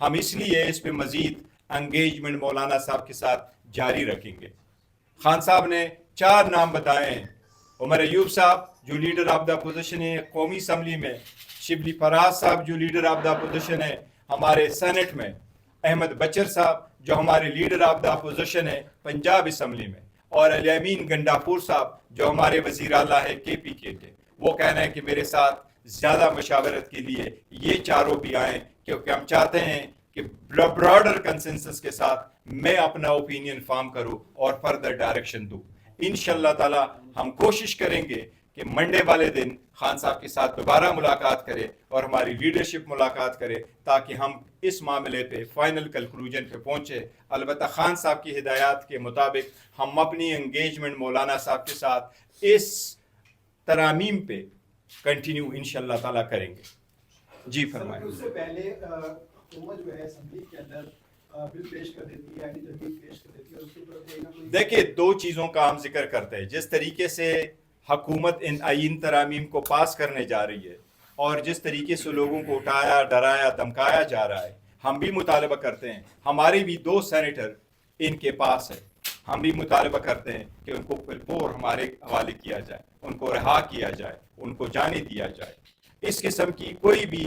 ہم اس لیے اس پہ مزید انگیجمنٹ مولانا صاحب کے ساتھ جاری رکھیں گے. خان صاحب نے 4 نام بتائے ہیں. عمر ایوب صاحب جو لیڈر آف دا اپوزیشن ہے قومی اسمبلی میں, شبلی فراز صاحب جو لیڈر آف دا اپوزیشن ہے ہمارے سینٹ میں, احمد بچر صاحب جو ہمارے لیڈر آف دا اپوزیشن ہے پنجاب اسمبلی میں, اور علی امین گنڈاپور صاحب جو ہمارے وزیر اعلیٰ ہے KP کے. وہ کہنا ہے کہ میرے ساتھ زیادہ مشاورت کے لیے یہ چاروں بھی آئیں, کیونکہ ہم چاہتے ہیں کہ براڈر کنسنسس کے ساتھ میں اپنا اوپینین فارم کروں اور فردر ڈائریکشن دوں. انشاءاللہ تعالی ہم کوشش کریں گے کہ منڈے والے دن خان صاحب کے ساتھ دوبارہ ملاقات کرے اور ہماری لیڈرشپ ملاقات کرے تاکہ ہم اس معاملے پہ فائنل کنکلوژن پہ پہنچے. البتہ خان صاحب کی ہدایات کے مطابق ہم اپنی انگیجمنٹ مولانا صاحب کے ساتھ اس ترامیم پہ کنٹینیو انشاءاللہ تعالیٰ کریں گے. جی فرمائیں. اس سے پہلے حکومت جو ہے اسمبلی کے اندر بل پیش کر دیتی ہے, آئینی ترمیم پیش کر دیتی ہے, اس کے اوپر کوئی نہ کوئی. دیکھیں 2 چیزوں کا ہم ذکر کرتے ہیں. جس طریقے سے حکومت ان آئین ترامیم کو پاس کرنے جا رہی ہے اور جس طریقے سے لوگوں کو اٹھایا, ڈرایا, دھمکایا جا رہا ہے, ہم بھی مطالبہ کرتے ہیں. ہمارے بھی 2 سینیٹر ان کے پاس ہیں. ہم بھی مطالبہ کرتے ہیں کہ ان کو بالفور ہمارے حوالے کیا جائے, ان کو رہا کیا جائے, ان کو جانے دیا جائے. اس قسم کی کوئی بھی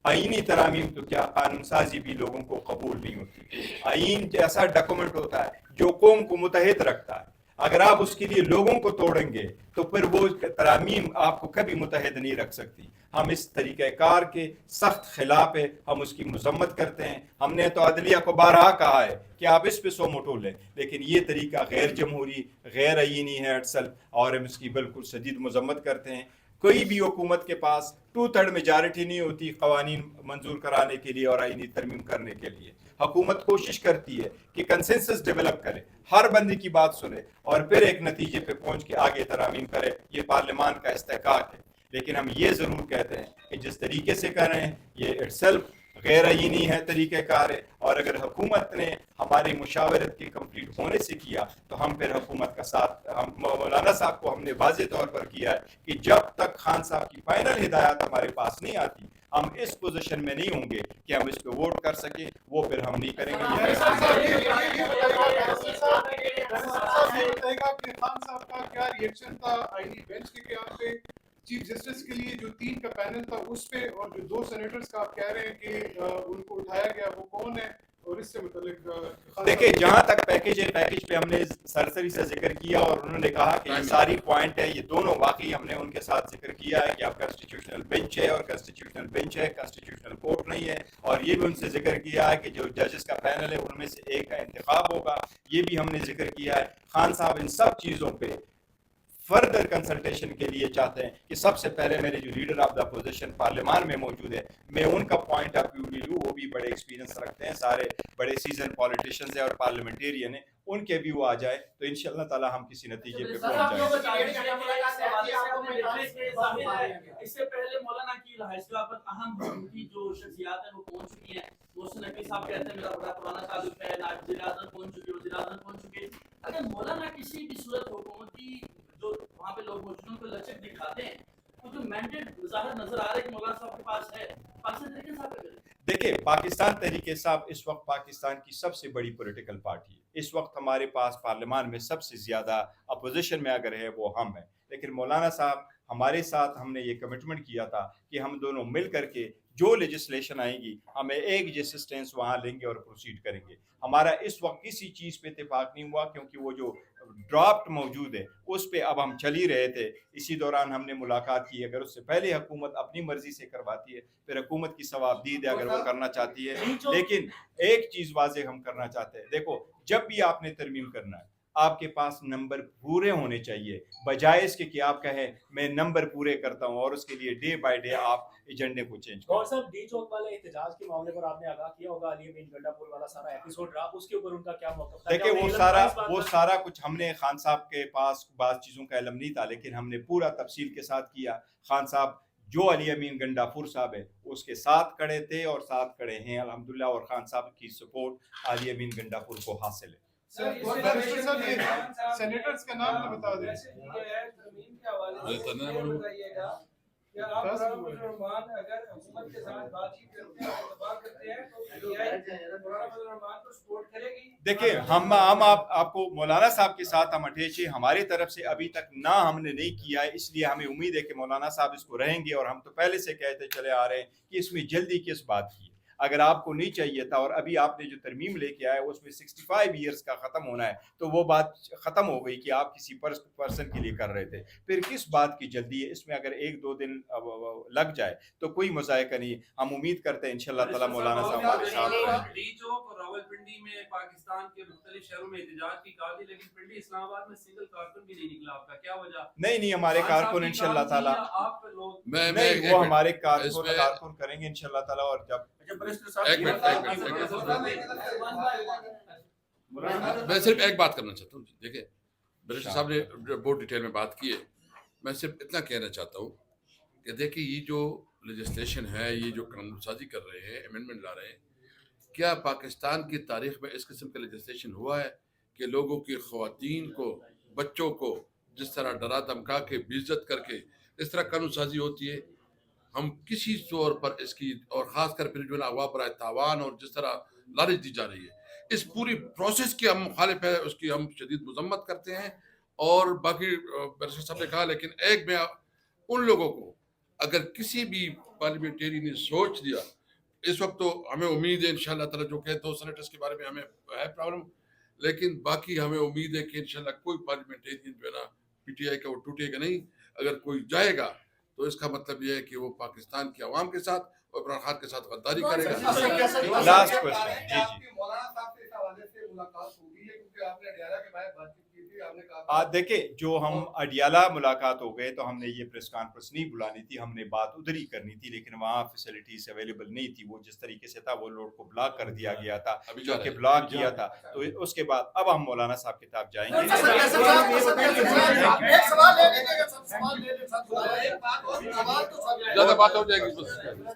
آئینی ترامیم تو کیا قانون سازی بھی لوگوں کو قبول نہیں ہوتی. آئین ایسا ڈاکومنٹ ہوتا ہے جو قوم کو متحد رکھتا ہے. اگر آپ اس کے لیے لوگوں کو توڑیں گے تو پھر وہ ترامیم آپ کو کبھی متحد نہیں رکھ سکتی. ہم اس طریقہ کار کے سخت خلاف ہے, ہم اس کی مذمت کرتے ہیں. ہم نے تو عدلیہ کو بارہا کہا ہے کہ آپ اس پہ سو موٹو لیں, لیکن یہ طریقہ غیر جمہوری, غیر آئینی ہے اٹسل, اور ہم اس کی بالکل شدید مذمت کرتے ہیں. کوئی بھی حکومت کے پاس 2/3 میجارٹی نہیں ہوتی قوانین منظور کرانے کے لیے اور آئینی ترمیم کرنے کے لیے. حکومت کوشش کرتی ہے کہ کنسنسس ڈیولپ کرے, ہر بندے کی بات سنے اور پھر ایک نتیجے پہ پہنچ کے آگے ترامیم کرے. یہ پارلیمان کا استحقاق ہے. لیکن ہم یہ ضرور کہتے ہیں کہ جس طریقے سے کر رہے ہیں یہ اٹسیلف غیر آئینی ہے, طریقہ کار ہے. اور اگر حکومت نے ہماری مشاورت کے کمپلیٹ ہونے سے کیا تو ہم پھر حکومت کا ساتھ, ہم مولانا صاحب کو ہم نے واضح طور پر کیا ہے کہ جب تک خان صاحب کی فائنل ہدایات ہمارے پاس نہیں آتی ہم اس پوزیشن میں نہیں ہوں گے کہ ہم اس پہ ووٹ کر سکیں. وہ پھر ہم نہیں کریں گے. خان صاحب کا کیا ریئیکشن تھا آئینی بینچ کے قیام پہ, چیف جسٹس کے لیے جو 3 کا پینل تھا اس پہ, اور جو 2 سینیٹرز کا آپ کہہ رہے ہیں کہ ان کو اٹھایا گیا, وہ کون ہے اور اس سے متعلق؟ دیکھیں جہاں تک پیکیج ہے, پیکیج پہ ہم نے سرسری سے ذکر کیا اور انہوں نے کہا کہ یہ ساری پوائنٹ ہے, یہ دونوں واقعی ہم نے ان کے ساتھ ذکر کیا ہے کہ آپ کانسٹیٹیوشنل بینچ ہے اور کانسٹیٹیوشنل بینچ ہے, کانسٹیٹیوشنل کورٹ نہیں ہے. اور یہ بھی ان سے ذکر کیا ہے کہ جو ججز کا پینل ہے ان میں سے ایک کا انتخاب ہوگا. یہ بھی ہم نے ذکر کیا ہے. خان صاحب ان سب چیزوں پہ فردر کنسلٹیشن کے لیے چاہتے ہیں کہ سب سے پہلے میرے جو لیڈر آف دا اپوزیشن پارلیمان میں موجود ہے میں ان کا پوائنٹ آف ویو لوں. وہ بھی بڑے ایکسپیرینس رکھتے ہیں, سارے بڑے سیزن پالیٹیشینز ہیں اور پارلیمنٹیرین ہیں, ان کے بھی وہ آ جائے تو انشاءاللہ تعالی ہم کسی نتیجے پہ پہنچ جائیں گے. اس سے پہلے مولانا کی حیثیت اہم کی جو شخصیات ہیں وہ پہنچ چکی ہیں. محسن نقوی صاحب کہتے ہیں میرا بڑا پرانا تعلق ہے, نائب وزیر اعظم پہنچ چکے, وزیر اعظم پہنچ چکے. اگر مولانا کسی بھی صورت حکومتی جو وہاں پہ لوگ موجودوں کو لچک دکھاتے ہیں تو جو مینڈیٹ ظاہر نظر آ رہا ہے کہ مولانا صاحب کے پاس ہے, پاکستان تحریک صاحب کا دیکھیں پاکستان تحریک صاحب اس وقت پاکستان کی سب سے بڑی پولیٹیکل پارٹی ہے. اس وقت ہمارے پاس پارلیمان میں سب سے زیادہ اپوزیشن میں اگر ہے وہ ہم ہیں. لیکن مولانا صاحب ہمارے ساتھ ہم نے یہ کمٹمنٹ کیا تھا کہ ہم دونوں مل کر کے جو لیجسلیشن آئیں گی ہمیں ایک جیسے سٹینس وہاں لیں گے اور پروسیڈ کریں گے. ہمارا اس وقت کسی چیز پہ اتفاق نہیں ہوا کیونکہ وہ جو ڈرافٹ موجود ہے اس پہ اب ہم چل ہی رہے تھے. اسی دوران ہم نے ملاقات کی. اگر اس سے پہلے حکومت اپنی مرضی سے کرواتی ہے پھر حکومت کی ثوابدید ہے اگر وہ کرنا چاہتی ہے. لیکن ایک چیز واضح ہم کرنا چاہتے ہیں, دیکھو جب بھی آپ نے ترمیم کرنا ہے آپ کے پاس نمبر پورے ہونے چاہیے, بجائے اس کے کہ آپ کہیں میں نمبر پورے کرتا ہوں اور اس کے لیے ڈے بائی ڈے آپ ایجنڈے کو چینج کریں. اور صاحب ڈی چوک والے احتجاج کے معاملے پر آپ نے آگاہ کیا ہوگا, علی امین گنڈاپور والا سارا ایپیسوڈ رہا, اس کے اوپر ان کا کیا موقف تھا؟ دیکھیں وہ سارا کچھ ہم نے خان صاحب کے پاس بعض چیزوں کا علم نہیں تھا لیکن ہم نے پورا تفصیل کے ساتھ کیا. خان صاحب جو علی امین گنڈاپور صاحب ہے اس کے ساتھ کھڑے تھے اور ساتھ کھڑے ہیں الحمدللہ, اور خان صاحب کی سپورٹ علی امین گنڈاپور کو حاصل ہے. سینیٹرز کا نام تو بتا دیں. کیا آپ قرآن مسلمان اگر حکومت کے ساتھ بات چیت کرتے ہیں اتفاق کرتے ہیں تو قرآن مسلمان کو سپورٹ کرے گی؟ دیکھیں ہم آپ کو مولانا صاحب کے ساتھ ہم اٹیچ ہیں. ہماری طرف سے ابھی تک نہ ہم نے نہیں کیا ہے, اس لیے ہمیں امید ہے کہ مولانا صاحب اس کو رہیں گے, اور ہم تو پہلے سے کہتے چلے آ رہے ہیں کہ اس میں جلدی کس بات کی ہے. اگر آپ کو نہیں چاہیے تھا اور ابھی آپ نے جو ترمیم لے کے آئے اس میں 65 ایئرز کا ختم ہونا ہے, تو وہ بات ختم ہو گئی کہ آپ کسی پرسن کے لیے کر رہے تھے. پھر کس بات کی جلدی ہے؟ اس میں اگر 1-2 دن لگ جائے تو کوئی مذائقہ نہیں. ہم امید کرتے ہیں انشاءاللہ تعالی مولانا صاحب ہمارے ساتھ رہیں گے. ڈی چوک اور راولپنڈی میں پاکستان کے مختلف شہروں میں احتجاج کی کار دی, لیکن پنڈی اسلام آباد میں سنگل کارکن بھی نہیں نکلا. آپ کا کیا وجہ؟ نہیں ہمارے کارکن انشاءاللہ تعالی آپ لوگ نہیں, وہ ہمارے کارکن کریں گے انشاءاللہ تعالی. اور جب میں صرف ایک بات کرنا چاہتا ہوں. دیکھیں برشر صاحب نے بہت ڈیٹیل میں بات کی ہے. میں صرف اتنا کہنا چاہتا ہوں کہ دیکھیں یہ جو لیجسلیشن ہے, یہ جو قانون سازی کر رہے ہیں, امینڈمنٹ لا رہے ہیں, کیا پاکستان کی تاریخ میں اس قسم کا لیجسلیشن ہوا ہے کہ لوگوں کی خواتین کو, بچوں کو جس طرح ڈرا دھمکا کے بے عزت کر کے اس طرح قانون سازی ہوتی ہے؟ ہم کسی طور پر اس کی, اور خاص کر پھر جو ہے اغوا برائے تاوان اور جس طرح لالچ دی جا رہی ہے, اس پوری پروسیس کی ہم مخالف ہے, اس کی ہم شدید مذمت کرتے ہیں. اور باقی برشر صاحب نے کہا, لیکن ایک میں ان لوگوں کو اگر کسی بھی پارلیمنٹری نے سوچ دیا, اس وقت تو ہمیں امید ہے انشاءاللہ تعالی جو کہ 2 سینیٹرز کے بارے میں ہمیں ہے پرابلم, لیکن باقی ہمیں امید ہے کہ انشاءاللہ کوئی پارلیمنٹیرین جو ہے نا پی ٹی آئی کا وہ ٹوٹے گا نہیں. اگر کوئی جائے گا تو اس کا مطلب یہ ہے کہ وہ پاکستان کے عوام کے ساتھ اور عمران خان کے ساتھ غداری کرے گا. Last question. جی مولانا صاحب سے اس حوالے سے ملاقات ہوگی ہے کیونکہ آپ نے اڈیالہ کے بارے میں بات کی تھی, آپ نے کہا دیکھیں جو ہم اڈیالہ ملاقات ہو گئے تو ہم نے یہ پریس کانفرنس نہیں بلانی تھی, ہم نے بات ادھر ہی کرنی تھی, لیکن وہاں فیسلٹیز اویلیبل نہیں تھی. وہ جس طریقے سے تھا وہ لوڈ کو بلاک کر دیا گیا تھا, جو کہ بلاک کیا تھا. تو اس کے بعد اب ہم مولانا صاحب کے پاس جائیں گے. زیادہ بات ہو جائے گی.